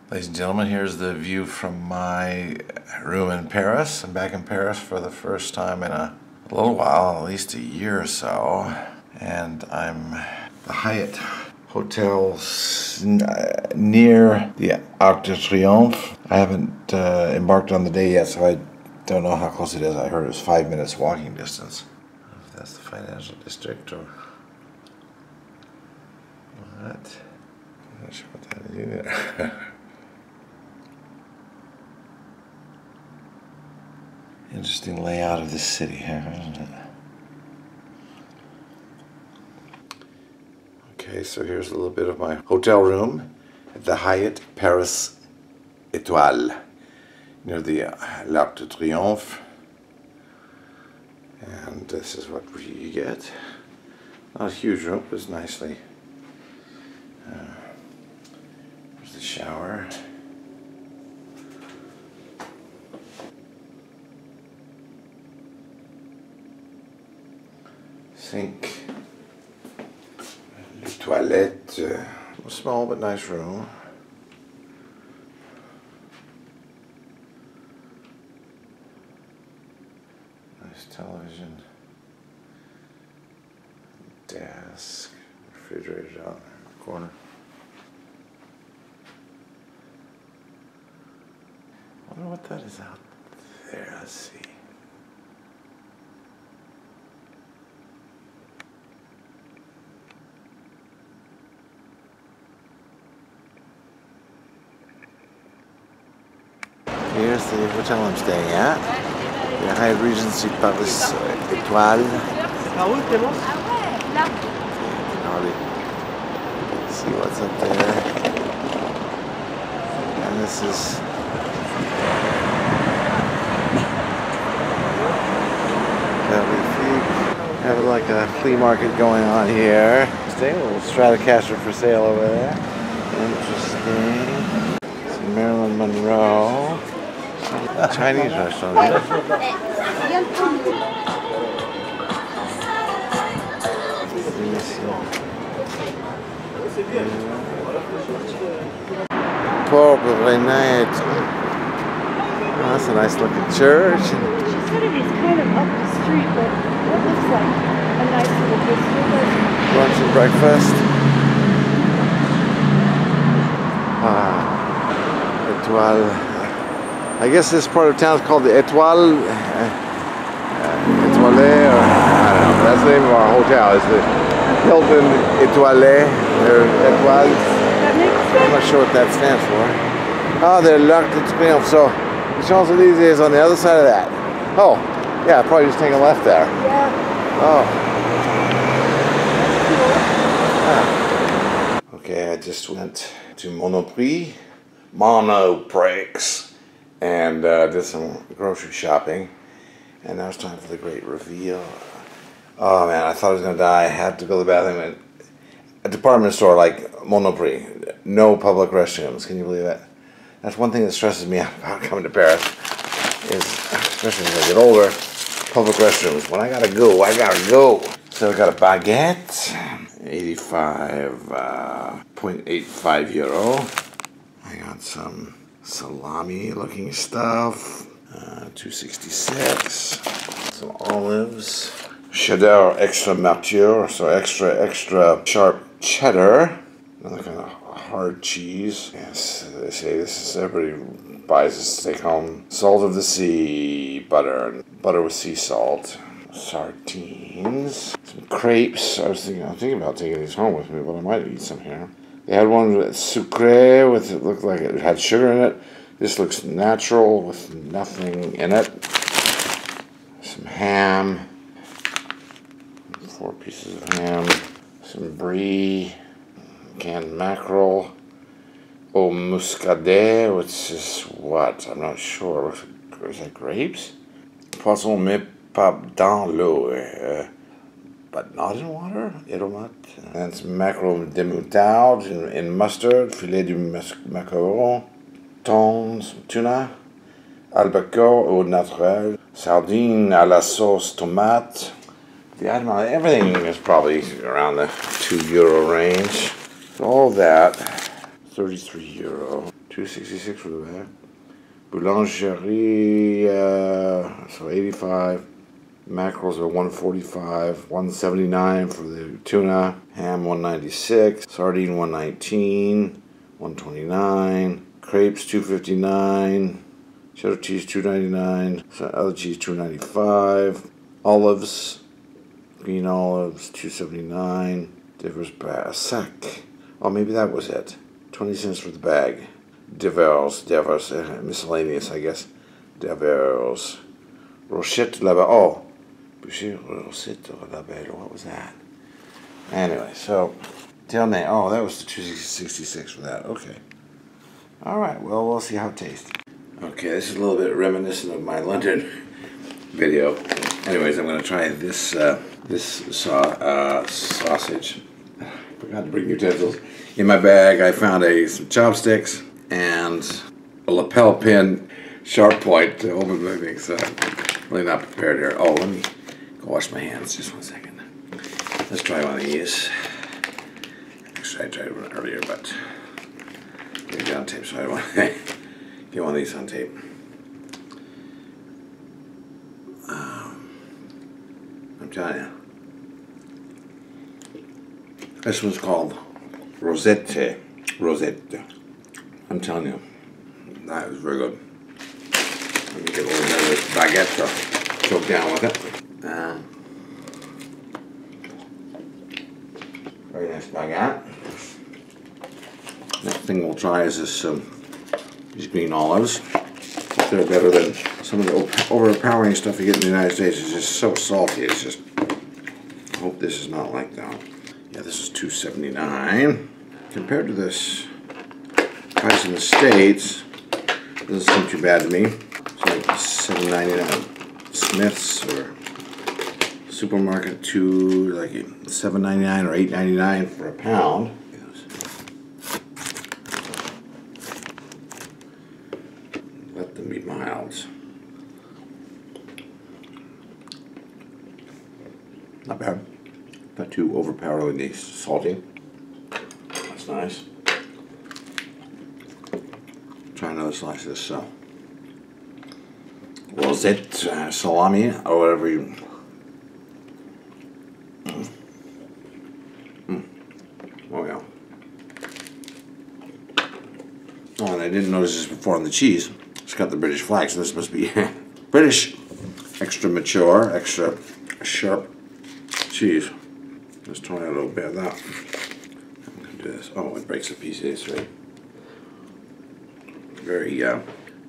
Ladies and gentlemen, here's the view from my room in Paris. I'm back in Paris for the first time in a little while, at least a year or so. And I'm at the Hyatt Hotel near the Arc de Triomphe. I haven't embarked on the day yet, so I don't know how close it is. I heard it was 5 minutes walking distance. I don't know if that's the financial district or what. I'm not sure what that is either. Interesting layout of the city here, isn't it? Okay, so here's a little bit of my hotel room at the Hyatt Paris Etoile near the L'Arc de Triomphe. And this is what you get. Not a huge room, but it's nicely. There's the shower. Sink, toilette, a small but nice room. Nice television, desk, refrigerator out in the corner. I wonder what that is out there. Let's see. Here's the hotel I'm staying at, the Hyatt Regency Etoile. You can already see what's up there. And this is have like a flea market going on here. Interesting, a little Stratocaster for sale over there. Interesting. Some Marilyn Monroe. Chinese restaurant. Pauvre Renette. Oh, that's a nice looking church. She said it is kind of up the street, but what looks like a nice little district. Lunch and breakfast. Etoile. I guess this part of town is called the Etoile, Etoile, or I don't know. That's the name of our hotel. It's the Hilton Etoile, or Etoile. I'm not sure what that stands for. Oh, the L'Arc de Triomphe. So the Champs-Elysee is on the other side of that. Oh, yeah, probably just take a left there. Yeah. Oh. Ah. Okay, I just went to Monoprix, and did some grocery shopping, and now it's time for the great reveal. Oh man, I thought I was gonna die. I had to go to the bathroom at a department store like Monoprix. No public restrooms. Can you believe that? That's one thing that stresses me out about coming to Paris, is, especially as I get older, public restrooms. When I gotta go, I gotta go. So I got a baguette, 85.85 euro. I got some salami looking stuff, 266, some olives, cheddar extra mature, so extra sharp cheddar, another kind of hard cheese. Yes, they say this is, everybody buys this to take home. Salt of the sea, butter with sea salt, sardines, some crepes. I'm thinking about taking these home with me, but I might eat some here. They had one with sucré, with it looked like it had sugar in it. This looks natural with nothing in it. Some ham, 4 pieces of ham, some brie, canned mackerel, au muscadet, which is what? I'm not sure. Is that grapes? Poisson mais pas dans l'eau. But not in water, and some mackerel de moutarde in mustard, filet du maquereau, thon, some tuna, albacore au naturel, sardine à la sauce tomate. Everything is probably around the €2 range. So all that, 33 euro, 266 for the bag. Boulangerie, so 85. Mackerels are 145. 179 for the tuna. Ham 196. Sardine 119. 129. Crepes 259. Cheddar cheese 299. Other cheese 295. Olives, green olives 279. Divers sac. Oh, maybe that was it. 20 cents for the bag. Divers, miscellaneous, I guess. Divers. Rochette la Belle. Oh, Boucher Rochette la Belle. What was that? Anyway, so Ternay. Oh, that was the 266 for that. Okay. All right. Well, we'll see how it tastes. Okay, this is a little bit reminiscent of my London video. Anyways, I'm going to try this sausage. Forgot to bring utensils. In my bag, I found some chopsticks and a lapel pin sharp point to open my thing. So I'm really not prepared here. Oh, let me go wash my hands. Just 1 second. Let's try one of these. Actually, I tried one earlier, but maybe on tape, so I want to get one of these on tape. I'm telling you. This one's called Rosette. I'm telling you, that is very good. Let me get a little bit of this baguette to choke down with it. Very nice baguette. Next thing we'll try is these green olives. They're better than some of the overpowering stuff you get in the United States. It's just so salty. It's just. I hope this is not like that. Yeah, this is $2.79. Compared to this price in the States, it doesn't seem too bad to me. It's like $7.99. Smith's or supermarket like $7.99 or $8.99 for a pound. Let them be milds. Not bad. Not too overpoweringly salty. That's nice. Try another slice of this rosette salami or whatever you. Oh yeah. Oh, and I didn't notice this before on the cheese. It's got the British flag, so this must be British. Extra mature, extra sharp cheese. Let's try a little bit of that. I'm going to do this. Oh, it breaks a piece of this, right? Very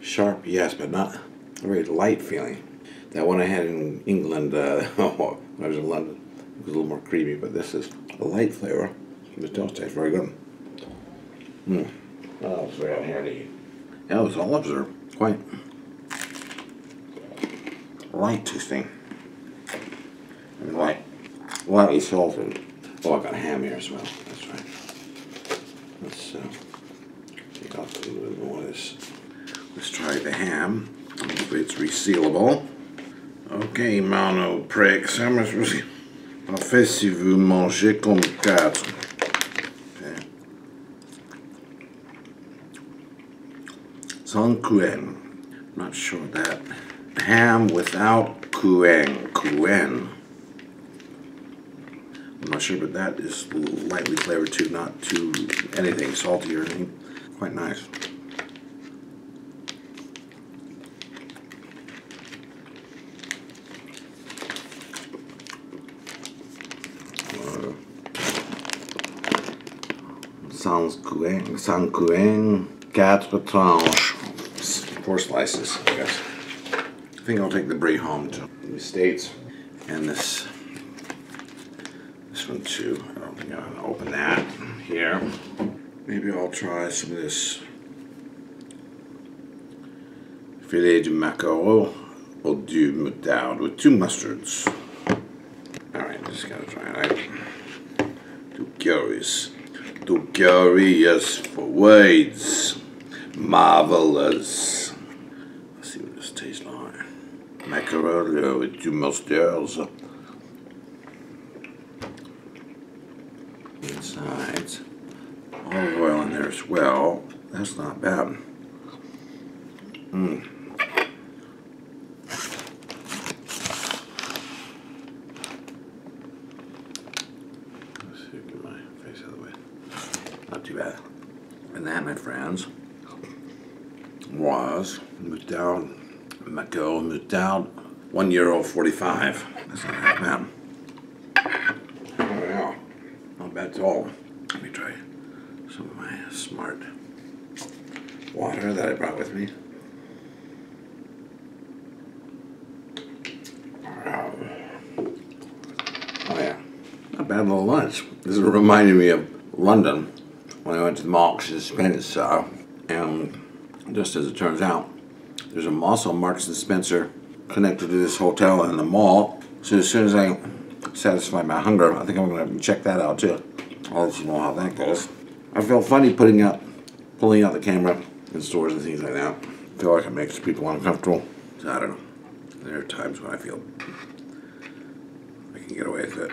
sharp, yes, but not a very light feeling. That one I had in England, when I was in London, it was a little more creamy, but this is a light flavor. It does taste very good. What else do we have here to eat? Yeah, those olives are quite light tasting. I mean, lightly salted. Oh, I got ham here as well. That's right. Let's take off a little bit more of this. Let's try the ham. Hopefully it's resealable. Ok, mon prêt. Ça me suffit. En fait, si vous mangez comme 4. Okay. Sans couenne. I'm not sure of that. Ham without couenne. I'm not sure, but that is lightly flavored too, not too anything salty or anything. Quite nice. Sans couenne, 4 tranches. 4 slices, I guess. I think I'll take the brie home to the States. And this one too. I don't think I'm going to open that here. Maybe I'll try some of this filet de maquereau au du moutarde with 2 mustards. Alright, just gotta try it. Too curious for words. Marvelous. Let's see what this tastes like. Maquereau with 2 mustards. Insides. Olive oil in there as well. That's not bad. Let's see, get my face out of the way. Not too bad. And that, my friends, was Moutarde, Macao Moutarde, €1.45. That's not half bad. Oh yeah, not bad at all. Let me try some of my smart water that I brought with me. Oh yeah, not bad little lunch. This is reminding me of London when I went to the Marks and Spencer, and just as it turns out, there's also Marks and Spencer connected to this hotel and the mall. So as soon as I satisfy my hunger, I think I'm going to check that out too. I'll let you know how that goes. I feel funny pulling out the camera in stores and things like that. I feel like it makes people uncomfortable. So I don't know. There are times when I feel I can get away with it.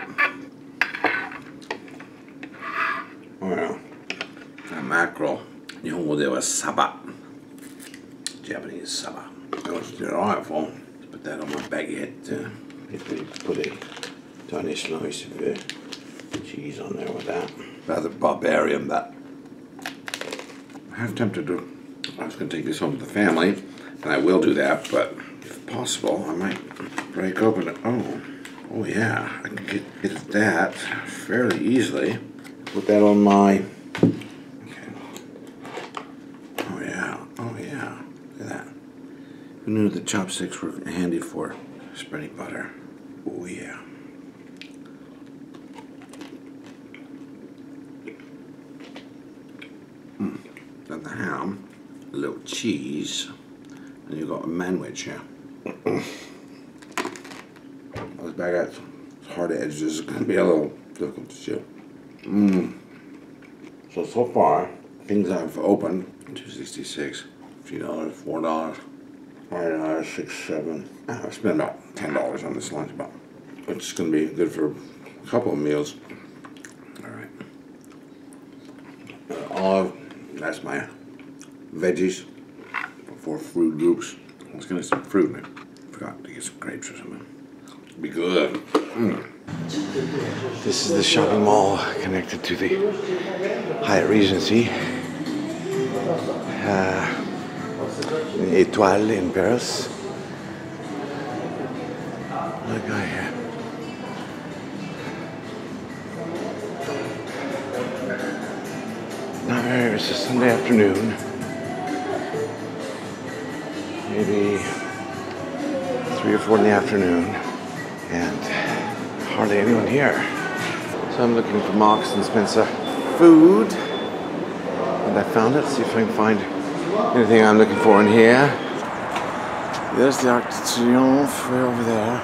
Oh yeah. And mackerel. Nihongo de wa saba. Japanese saba. I was delightful. Put that on my baguette. Put a tiny slice of cheese on there with that. Rather barbarian, that. I'm half tempted to. I was going to take this home to the family, and I will do that, but if possible, I might break open it. Oh yeah, I can get that fairly easily. Put that on my. Okay. Oh yeah. Look at that. Who knew the chopsticks were handy for spreading butter? Oh yeah. Then the ham, a little cheese, and you've got a manwich here. Those baguettes, hard edges, is going to be a little difficult to chew. So far, things I've opened, $2.66, $3, $4, $5, $6, $7. I've spent about $10 on this lunch, which is going to be good for a couple of meals. All right. Olive. That's my veggies for fruit groups. I was gonna get some fruit, and I forgot to get some grapes or something. It'd be good. This is the shopping mall connected to the Hyatt Regency Etoile in Paris. Look guy here. It's a Sunday afternoon, maybe 3 or 4 in the afternoon, and hardly anyone here. So I'm looking for Marks and Spencer food, and I found it. See if I can find anything I'm looking for in here. There's the Arc de Triomphe way over there,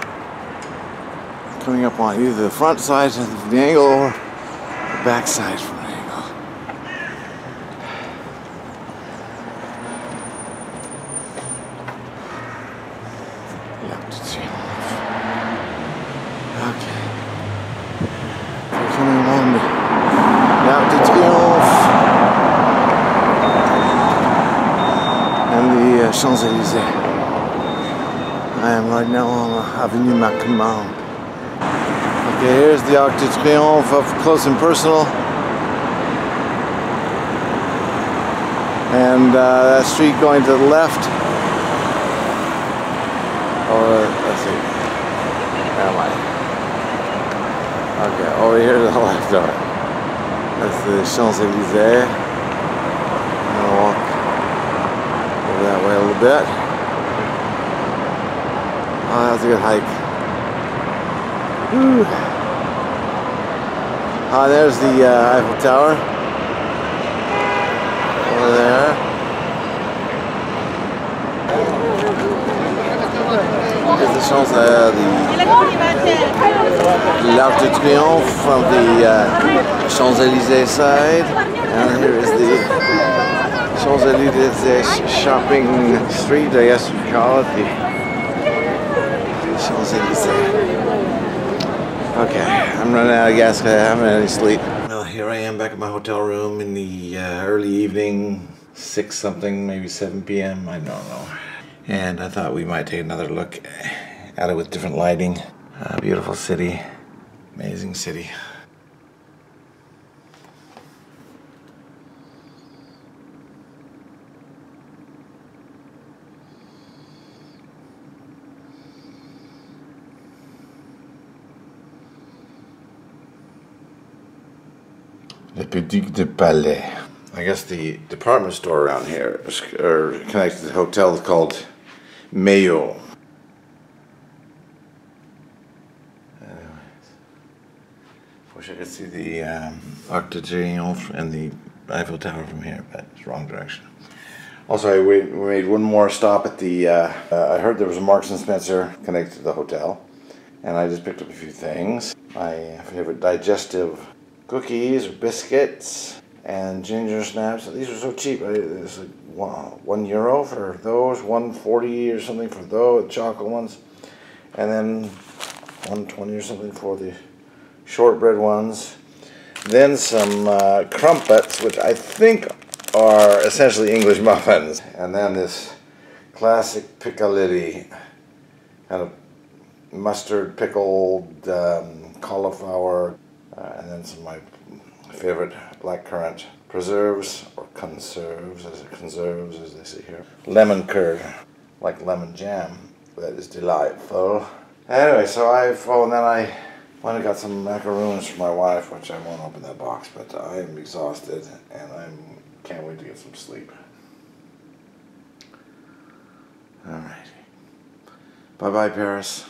coming up on either the front side of the angle or the back side from the angle. L'Arc de Triomphe. Okay. We're coming along the L'Arc de Triomphe and the Champs-Elysee. I am right now on Avenue Macmahon. Okay, here's the Arc de Triomphe up close and personal. And that street going to the left. Let's see. Where am I? Okay, over here to the left of it. That's the Champs-Elysee. I'm gonna walk over that way a little bit. Oh, that's a good hike. Woo. There's the Eiffel Tower. Over there. There's the L'Arc de Triomphe from the Champs-Elysee side. And here is the Champs-Elysee shopping street, I guess you could call it. The Champs-Elysee. Okay, I'm running out of gas because I haven't had any sleep. Well, here I am back at my hotel room in the early evening. 6 something, maybe 7 p.m. I don't know. And I thought we might take another look at it with different lighting. Beautiful city, amazing city. Le Petit de Palais. I guess the department store around here is connected to the hotel is called Mayo. Anyways, wish I could see the Arc de Triomphe and the Eiffel Tower from here, but it's wrong direction. Also, we made one more stop at the. I heard there was a Marks and Spencer connected to the hotel, and I just picked up a few things. My favorite digestive cookies or biscuits and ginger snaps. These were so cheap. It's like €1 for those, $1.40 or something for those chocolate ones, and then $1.20 or something for the shortbread ones. Then some crumpets, which I think are essentially English muffins, and then this classic piccalilli, kind of mustard pickled cauliflower. And then some of my favorite blackcurrant preserves, or conserves as they say here. Lemon curd, like lemon jam. That is delightful. Anyway, so and then I went and got some macaroons for my wife, which I won't open that box, but I am exhausted and I can't wait to get some sleep. Alright. Bye-bye, Paris.